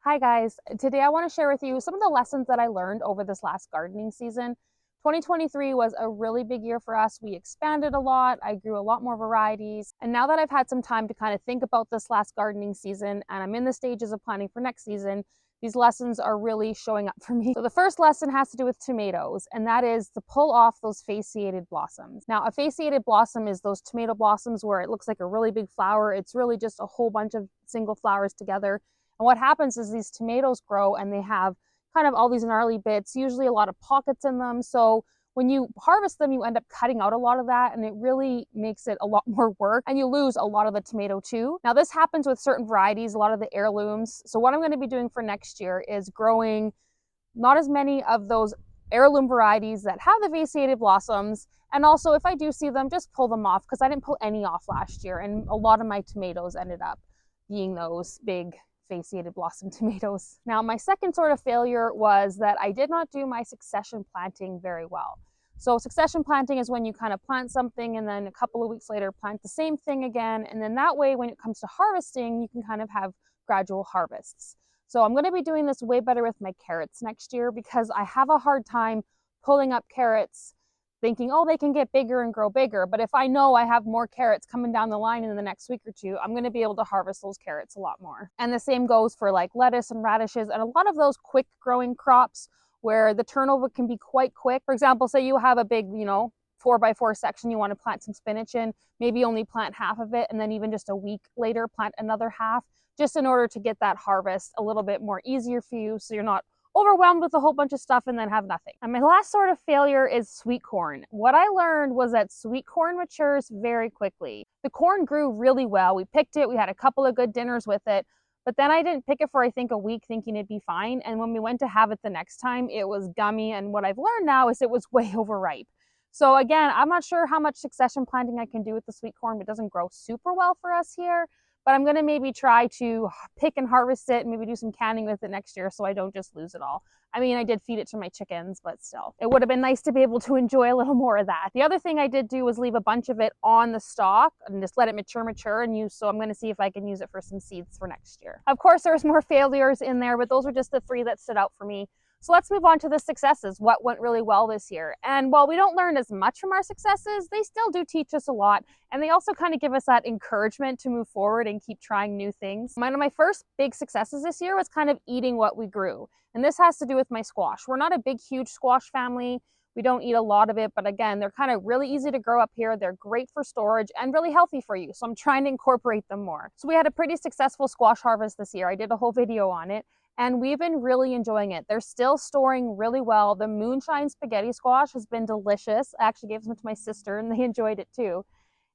Hi guys, today I want to share with you some of the lessons that I learned over this last gardening season. 2023 was a really big year for us. We expanded a lot, I grew a lot more varieties, and now that I've had some time to kind of think about this last gardening season and I'm in the stages of planning for next season, these lessons are really showing up for me. So the first lesson has to do with tomatoes, and that is to pull off those fasciated blossoms. Now, a fasciated blossom is those tomato blossoms where it looks like a really big flower. It's really just a whole bunch of single flowers together. And what happens is these tomatoes grow and they have kind of all these gnarly bits, usually a lot of pockets in them. So when you harvest them, you end up cutting out a lot of that, and it really makes it a lot more work, and you lose a lot of the tomato too. Now, this happens with certain varieties, a lot of the heirlooms. So what I'm going to be doing for next year is growing not as many of those heirloom varieties that have the fasciated blossoms. And also, if I do see them, just pull them off, because I didn't pull any off last year, and a lot of my tomatoes ended up being those big fasciated blossom tomatoes. Now, my second sort of failure was that I did not do my succession planting very well. So succession planting is when you kind of plant something and then a couple of weeks later plant the same thing again. And then that way, when it comes to harvesting, you can kind of have gradual harvests. So I'm going to be doing this way better with my carrots next year, because I have a hard time pulling up carrots thinking, oh, they can get bigger and grow bigger. But if I know I have more carrots coming down the line in the next week or two, I'm going to be able to harvest those carrots a lot more. And the same goes for like lettuce and radishes and a lot of those quick growing crops where the turnover can be quite quick. For example, say you have a big, 4x4 section you want to plant some spinach in, maybe only plant half of it, and then even just a week later plant another half, just in order to get that harvest a little bit more easier for you, so you're not overwhelmed with a whole bunch of stuff and then have nothing. And my last sort of failure is sweet corn. What I learned was that sweet corn matures very quickly. The corn grew really well. We picked it, we had a couple of good dinners with it, but then I didn't pick it for, I think, a week thinking it'd be fine. And when we went to have it the next time, it was gummy. And what I've learned now is it was way overripe. So again, I'm not sure how much succession planting I can do with the sweet corn. It doesn't grow super well for us here, but I'm going to maybe try to pick and harvest it and maybe do some canning with it next year so I don't just lose it all. I mean, I did feed it to my chickens, but still, it would have been nice to be able to enjoy a little more of that. The other thing I did do was leave a bunch of it on the stalk and just let it mature and use. So I'm going to see if I can use it for some seeds for next year. Of course, there's more failures in there, but those were just the three that stood out for me. So let's move on to the successes, what went really well this year. And while we don't learn as much from our successes, they still do teach us a lot. And they also kind of give us that encouragement to move forward and keep trying new things. One of my first big successes this year was kind of eating what we grew. And this has to do with my squash. We're not a big, huge squash family. We don't eat a lot of it, but again, they're kind of really easy to grow up here. They're great for storage and really healthy for you. So I'm trying to incorporate them more. So we had a pretty successful squash harvest this year. I did a whole video on it, and we've been really enjoying it. They're still storing really well. The moonshine spaghetti squash has been delicious. I actually gave some to my sister and they enjoyed it too.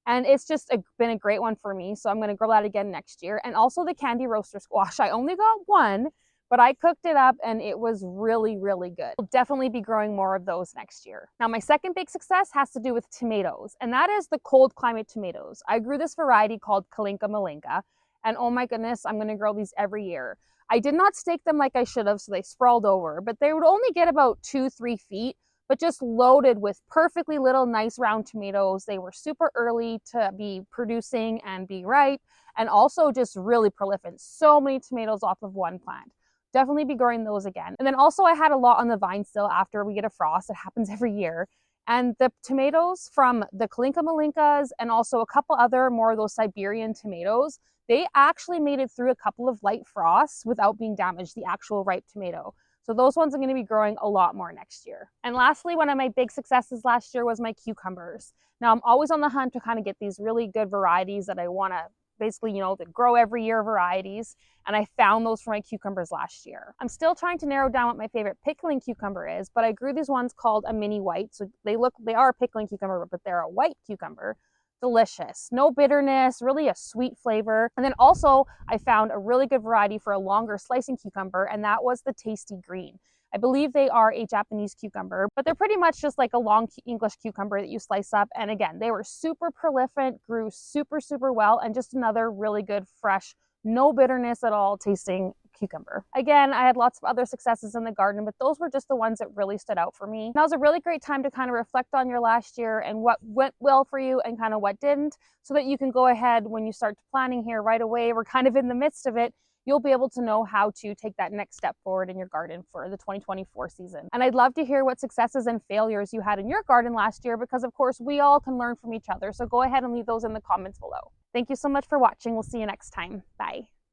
And it's just been a great one for me. So I'm going to grow that again next year. And also the candy roaster squash. I only got one, but I cooked it up and it was really, really good. We'll definitely be growing more of those next year. Now, my second big success has to do with tomatoes, and that is the cold climate tomatoes. I grew this variety called Kalinka Malinka, and oh my goodness, I'm going to grow these every year. I did not stake them like I should have, so they sprawled over, but they would only get about 2-3 feet, but just loaded with perfectly little nice round tomatoes. They were super early to be producing and be ripe, and also just really prolific. So many tomatoes off of one plant. Definitely be growing those again. And then also I had a lot on the vine still after we get a frost. It happens every year. And the tomatoes from the Kalinka Malinkas and also a couple other more of those Siberian tomatoes, they actually made it through a couple of light frosts without being damaged, the actual ripe tomato. So those ones are going to be growing a lot more next year. And lastly, one of my big successes last year was my cucumbers. Now I'm always on the hunt to kind of get these really good varieties that I want to basically, that grow every year varieties. And I found those for my cucumbers last year. I'm still trying to narrow down what my favorite pickling cucumber is, but I grew these ones called a mini white. So they are a pickling cucumber, but they're a white cucumber. Delicious, no bitterness, really a sweet flavor. And then also I found a really good variety for a longer slicing cucumber, and that was the Tasty Green. I believe they are a Japanese cucumber, but they're pretty much just like a long English cucumber that you slice up. And again, they were super prolific, grew super, super well, and just another really good, fresh, no bitterness at all tasting cucumber. Again, I had lots of other successes in the garden, but those were just the ones that really stood out for me. Now was a really great time to kind of reflect on your last year and what went well for you and kind of what didn't, so that you can go ahead when you start planning here right away. We're kind of in the midst of it. you'll be able to know how to take that next step forward in your garden for the 2024 season. And I'd love to hear what successes and failures you had in your garden last year, because of course we all can learn from each other. So go ahead and leave those in the comments below. Thank you so much for watching. We'll see you next time. Bye.